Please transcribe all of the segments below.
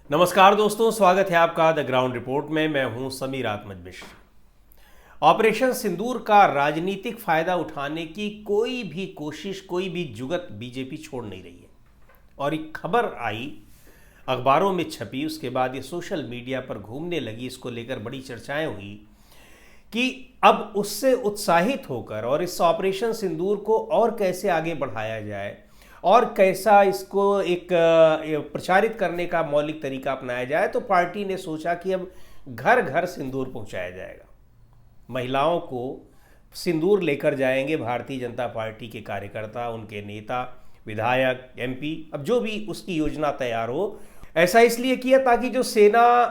नमस्कार दोस्तों, स्वागत है आपका द ग्राउंड रिपोर्ट में। मैं हूं समीर आत्मज मिश्र। ऑपरेशन सिंदूर का राजनीतिक फायदा उठाने की कोई भी कोशिश, कोई भी जुगत बीजेपी छोड़ नहीं रही है। और एक खबर आई, अखबारों में छपी, उसके बाद ये सोशल मीडिया पर घूमने लगी, इसको लेकर बड़ी चर्चाएं हुई कि अब उससे उत्साहित होकर और इस ऑपरेशन सिंदूर को और कैसे आगे बढ़ाया जाए और कैसा इसको एक प्रचारित करने का मौलिक तरीका अपनाया जाए। तो पार्टी ने सोचा कि अब घर घर सिंदूर पहुंचाया जाएगा। महिलाओं को सिंदूर लेकर जाएंगे भारतीय जनता पार्टी के कार्यकर्ता, उनके नेता, विधायक, एमपी, अब जो भी उसकी योजना तैयार हो। ऐसा इसलिए किया ताकि जो सेना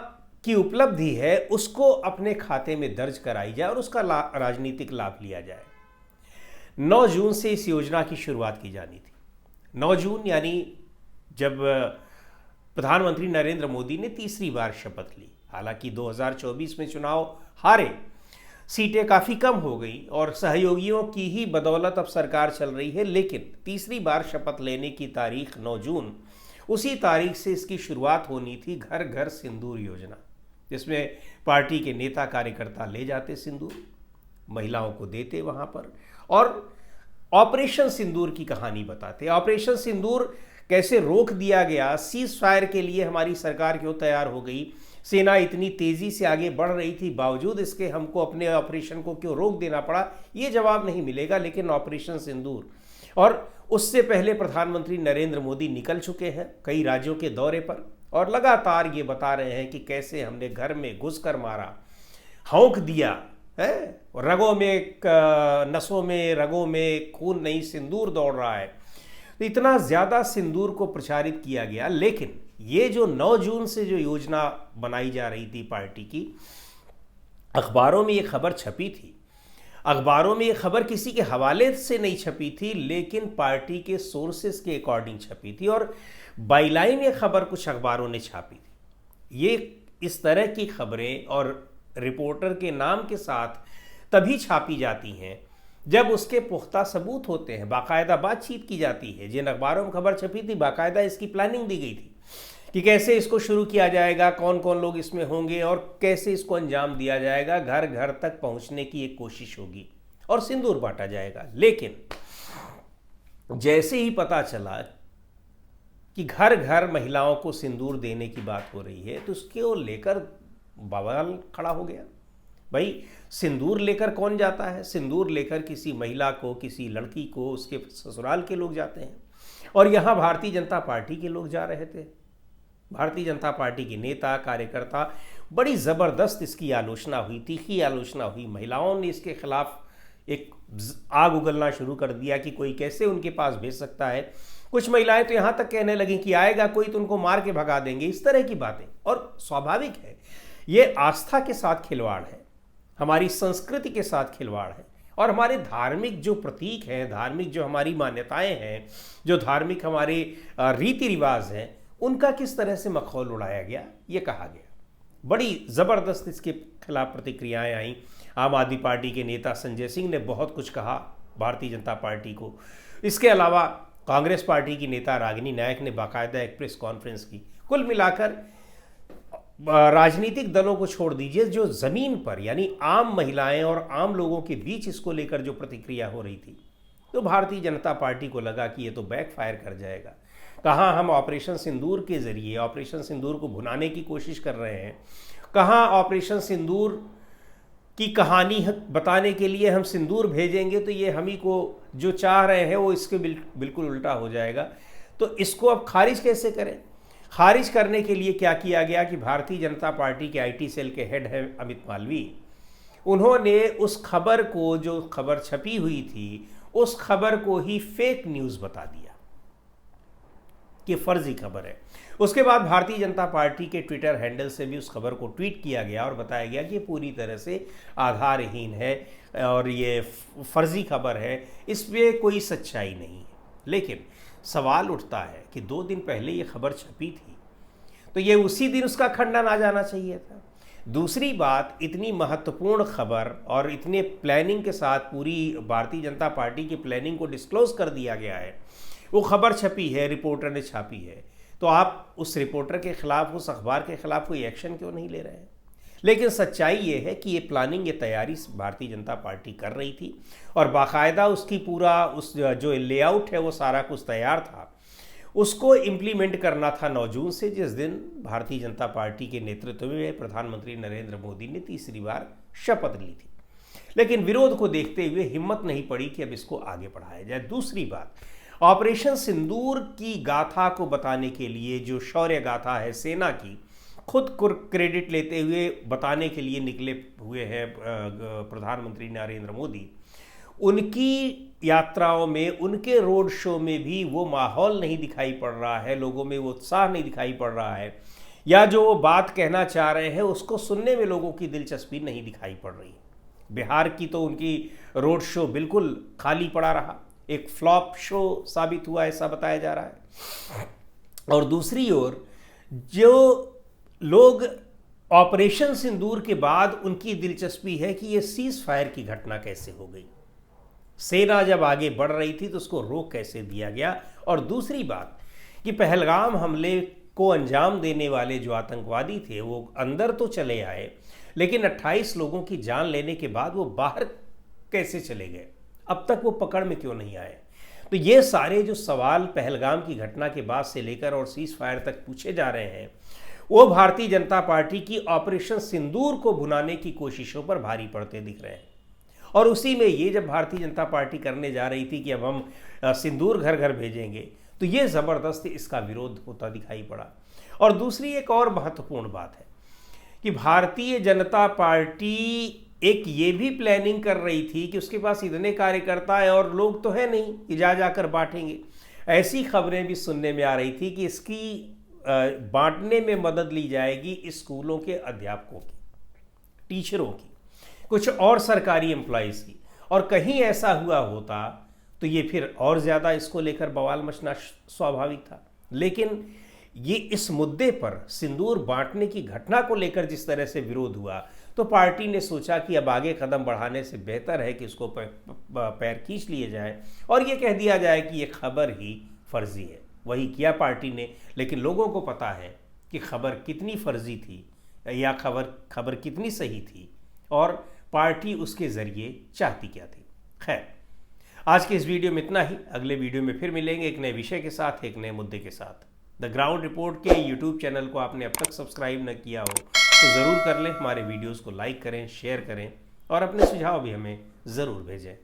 की उपलब्धि है उसको अपने खाते में दर्ज कराई जाए और उसका राजनीतिक लाभ लिया जाए। 9 जून से इस योजना की शुरुआत की जानी थी। 9 जून यानी जब प्रधानमंत्री नरेंद्र मोदी ने तीसरी बार शपथ ली। हालांकि 2024 में चुनाव हारे, सीटें काफ़ी कम हो गई और सहयोगियों की ही बदौलत अब सरकार चल रही है, लेकिन तीसरी बार शपथ लेने की तारीख 9 जून, उसी तारीख से इसकी शुरुआत होनी थी घर घर सिंदूर योजना, जिसमें पार्टी के नेता कार्यकर्ता ले जाते सिंदूर, महिलाओं को देते वहाँ पर और ऑपरेशन सिंदूर की कहानी बताते। ऑपरेशन सिंदूर कैसे रोक दिया गया, सीज फायर के लिए हमारी सरकार क्यों तैयार हो गई, सेना इतनी तेज़ी से आगे बढ़ रही थी, बावजूद इसके हमको अपने ऑपरेशन को क्यों रोक देना पड़ा, ये जवाब नहीं मिलेगा। लेकिन ऑपरेशन सिंदूर, और उससे पहले प्रधानमंत्री नरेंद्र मोदी निकल चुके हैं कई राज्यों के दौरे पर और लगातार ये बता रहे हैं कि कैसे हमने घर में घुसकर मारा, हौंक दिया है, रगों में, नसों में, रगों में खून नहीं, सिंदूर दौड़ रहा है। तो इतना ज़्यादा सिंदूर को प्रचारित किया गया। लेकिन ये जो 9 जून से जो योजना बनाई जा रही थी पार्टी की, अखबारों में ये खबर छपी थी। अखबारों में ये खबर किसी के हवाले से नहीं छपी थी, लेकिन पार्टी के सोर्सेस के अकॉर्डिंग छपी थी और बाईलाइन ये खबर कुछ अखबारों ने छापी थी। ये इस तरह की खबरें और रिपोर्टर के नाम के साथ तभी छापी जाती हैं जब उसके पुख्ता सबूत होते हैं, बाकायदा बातचीत की जाती है। जिन अखबारों में खबर छपी थी, बाकायदा इसकी प्लानिंग दी गई थी कि कैसे इसको शुरू किया जाएगा, कौन कौन लोग इसमें होंगे और कैसे इसको अंजाम दिया जाएगा। घर घर तक पहुंचने की एक कोशिश होगी और सिंदूर बांटा जाएगा। लेकिन जैसे ही पता चला कि घर घर महिलाओं को सिंदूर देने की बात हो रही है, तो उसको लेकर बवाल खड़ा हो गया। भाई, सिंदूर लेकर कौन जाता है? सिंदूर लेकर किसी महिला को, किसी लड़की को उसके ससुराल के लोग जाते हैं और यहाँ भारतीय जनता पार्टी के लोग जा रहे थे। भारतीय जनता पार्टी के नेता, कार्यकर्ता, बड़ी ज़बरदस्त इसकी आलोचना हुई, तीखी आलोचना हुई। महिलाओं ने इसके खिलाफ एक आग उगलना शुरू कर दिया कि कोई कैसे उनके पास भेज सकता है। कुछ महिलाएं तो यहाँ तक कहने लगी कि आएगा कोई तो उनको मार के भगा देंगे, इस तरह की बातें। और स्वाभाविक है, ये आस्था के साथ खिलवाड़ है, हमारी संस्कृति के साथ खिलवाड़ है और हमारे धार्मिक जो प्रतीक हैं, धार्मिक जो हमारी मान्यताएं हैं, जो धार्मिक हमारे रीति रिवाज हैं, उनका किस तरह से मखौल उड़ाया गया, ये कहा गया। बड़ी ज़बरदस्त इसके खिलाफ प्रतिक्रियाएं आई। आम आदमी पार्टी के नेता संजय सिंह ने बहुत कुछ कहा भारतीय जनता पार्टी को। इसके अलावा कांग्रेस पार्टी की नेता रागिनी नायक ने बाकायदा एक प्रेस कॉन्फ्रेंस की। कुल मिलाकर राजनीतिक दलों को छोड़ दीजिए, जो ज़मीन पर यानी आम महिलाएं और आम लोगों के बीच इसको लेकर जो प्रतिक्रिया हो रही थी, तो भारतीय जनता पार्टी को लगा कि ये तो बैकफायर कर जाएगा। कहाँ हम ऑपरेशन सिंदूर के ज़रिए ऑपरेशन सिंदूर को भुनाने की कोशिश कर रहे हैं, कहाँ ऑपरेशन सिंदूर की कहानी बताने के लिए हम सिंदूर भेजेंगे तो ये हम ही को जो चाह रहे हैं वो इसके बिल्कुल उल्टा हो जाएगा। तो इसको अब खारिज कैसे करें? खारिज करने के लिए क्या किया गया कि भारतीय जनता पार्टी के आईटी सेल के हेड हैं अमित मालवीय, उन्होंने उस खबर को, जो खबर छपी हुई थी, उस खबर को ही फेक न्यूज़ बता दिया कि फर्जी खबर है। उसके बाद भारतीय जनता पार्टी के ट्विटर हैंडल से भी उस खबर को ट्वीट किया गया और बताया गया कि ये पूरी तरह से आधारहीन है और ये फर्जी खबर है, इसमें कोई सच्चाई नहीं है। लेकिन सवाल उठता है कि 2 दिन पहले ये खबर छपी थी तो ये उसी दिन उसका खंडन आ जाना चाहिए था। दूसरी बात, इतनी महत्वपूर्ण खबर और इतने प्लानिंग के साथ पूरी भारतीय जनता पार्टी की प्लानिंग को डिस्क्लोज कर दिया गया है, वो खबर छपी है, रिपोर्टर ने छापी है, तो आप उस रिपोर्टर के खिलाफ, उस अखबार के खिलाफ कोई एक्शन क्यों नहीं ले रहे हैं? लेकिन सच्चाई ये है कि ये प्लानिंग, ये तैयारी भारतीय जनता पार्टी कर रही थी और बाकायदा उसकी पूरा उस जो लेआउट है वो सारा कुछ तैयार था। उसको इम्प्लीमेंट करना था 9 जून से, जिस दिन भारतीय जनता पार्टी के नेतृत्व में प्रधानमंत्री नरेंद्र मोदी ने तीसरी बार शपथ ली थी। लेकिन विरोध को देखते हुए हिम्मत नहीं पड़ी कि अब इसको आगे बढ़ाया जाए। दूसरी बात, ऑपरेशन सिंदूर की गाथा को बताने के लिए, जो शौर्य गाथा है सेना की, खुद क्रेडिट लेते हुए बताने के लिए निकले हुए हैं प्रधानमंत्री नरेंद्र मोदी। उनकी यात्राओं में, उनके रोड शो में भी वो माहौल नहीं दिखाई पड़ रहा है, लोगों में वो उत्साह नहीं दिखाई पड़ रहा है, या जो वो बात कहना चाह रहे हैं उसको सुनने में लोगों की दिलचस्पी नहीं दिखाई पड़ रही। बिहार की तो उनकी रोड शो बिल्कुल खाली पड़ा रहा, एक फ्लॉप शो साबित हुआ, ऐसा बताया जा रहा है। और दूसरी ओर जो लोग ऑपरेशन सिंदूर के बाद उनकी दिलचस्पी है कि ये सीज फायर की घटना कैसे हो गई, सेना जब आगे बढ़ रही थी तो उसको रोक कैसे दिया गया। और दूसरी बात कि पहलगाम हमले को अंजाम देने वाले जो आतंकवादी थे वो अंदर तो चले आए, लेकिन 28 लोगों की जान लेने के बाद वो बाहर कैसे चले गए, अब तक वो पकड़ में क्यों नहीं आए? तो ये सारे जो सवाल पहलगाम की घटना के बाद से लेकर और सीज फायर तक पूछे जा रहे हैं, वो भारतीय जनता पार्टी की ऑपरेशन सिंदूर को भुनाने की कोशिशों पर भारी पड़ते दिख रहे हैं। और उसी में ये जब भारतीय जनता पार्टी करने जा रही थी कि अब हम सिंदूर घर घर भेजेंगे, तो ये ज़बरदस्त इसका विरोध होता दिखाई पड़ा। और दूसरी एक और महत्वपूर्ण बात है कि भारतीय जनता पार्टी एक ये भी प्लानिंग कर रही थी कि उसके पास इतने कार्यकर्ता है और लोग तो है नहीं कि जाकर बांटेंगे। ऐसी खबरें भी सुनने में आ रही थी कि इसकी बांटने में मदद ली जाएगी स्कूलों के अध्यापकों की, टीचरों की, कुछ और सरकारी एम्प्लॉइज़ की। और कहीं ऐसा हुआ होता तो ये फिर और ज़्यादा इसको लेकर बवाल मचना स्वाभाविक था। लेकिन ये इस मुद्दे पर, सिंदूर बांटने की घटना को लेकर जिस तरह से विरोध हुआ, तो पार्टी ने सोचा कि अब आगे कदम बढ़ाने से बेहतर है कि इसको पैर खींच लिए जाए और ये कह दिया जाए कि ये खबर ही फर्जी है। वही किया पार्टी ने, लेकिन लोगों को पता है कि खबर कितनी फर्जी थी या खबर कितनी सही थी और पार्टी उसके ज़रिए चाहती क्या थी। खैर, आज के इस वीडियो में इतना ही। अगले वीडियो में फिर मिलेंगे एक नए विषय के साथ, एक नए मुद्दे के साथ। द ग्राउंड रिपोर्ट के यूट्यूब चैनल को आपने अब तक सब्सक्राइब न किया हो तो ज़रूर कर लें। हमारे वीडियोज़ को लाइक करें, शेयर करें और अपने सुझाव भी हमें ज़रूर भेजें।